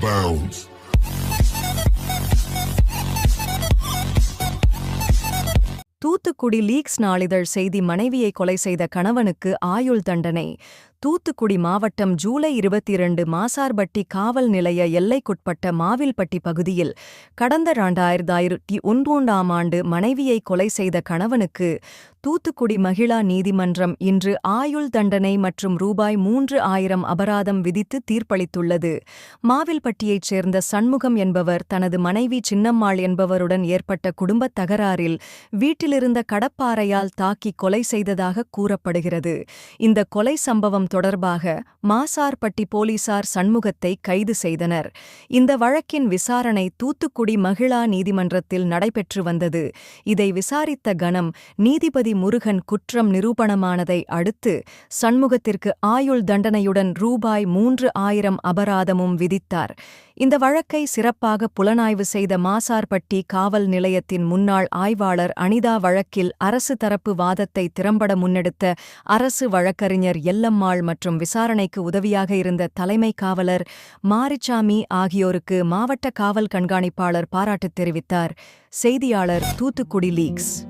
bounds. Thoothukudi leaks நாளிதழ் செய்தி மனைவியை கொலை செய்த கணவனுக்கு ஆயுள் தண்டனை. தூத்துக்குடி மாவட்டம் ஜூலை 22 மாசார்பட்டி காவல் நிலைய எல்லைக்குட்பட்ட மாவில்பட்டி பகுதியில் கடந்த 2001ஆம் ஆண்டு மனைவியை கொலை செய்த கணவனுக்கு தூத்துக்குடி மகிழா நீதிமன்றம் இன்று ஆயுள் தண்டனை மற்றும் ரூ.3000 அபராதம் விதித்து தீர்ப்பளித்துள்ளது. மாவில்பட்டியைச் சேர்ந்த சண்முகம் என்பவர் தனது மனைவி சின்னம்மாள் என்பவருடன் ஏற்பட்ட குடும்பத் தகராறில் வீட்டிலிருந்த கடப்பாறையால் தாக்கி கொலை செய்ததாக கூறப்படுகிறது. இந்த கொலை சம்பவம் தொடர்பாக மாசார்பட்டி போலீசார் சண்முகத்தை கைது செய்தனர். இந்த வழக்கின் விசாரணை தூத்துக்குடி மகிழா நீதிமன்றத்தில் நடைபெற்று வந்தது. இதை விசாரித்த கணம் நீதிபதி முருகன் குற்றம் நிரூபணமானதை அடுத்து சண்முகத்திற்கு ஆயுள் தண்டனையுடன் ரூ.3000 அபராதமும் விதித்தார். இந்த வழக்கை சிறப்பாக புலனாய்வு செய்த மாசார்பட்டி காவல் நிலையத்தின் முன்னாள் ஆய்வாளர் அனிதா வழக்கில் அரசு தரப்பு வாதத்தை திறம்பட முன்னெடுத்த அரசு வழக்கறிஞர் எல்லம்மாள் மற்றும் விசாரணைக்கு உதவியாக இருந்த தலைமை காவலர் மாரிச்சாமி ஆகியோருக்கு மாவட்ட காவல் கண்காணிப்பாளர் பாராட்டு தெரிவித்தார். செய்தியாளர், தூத்துக்குடி லீக்ஸ்.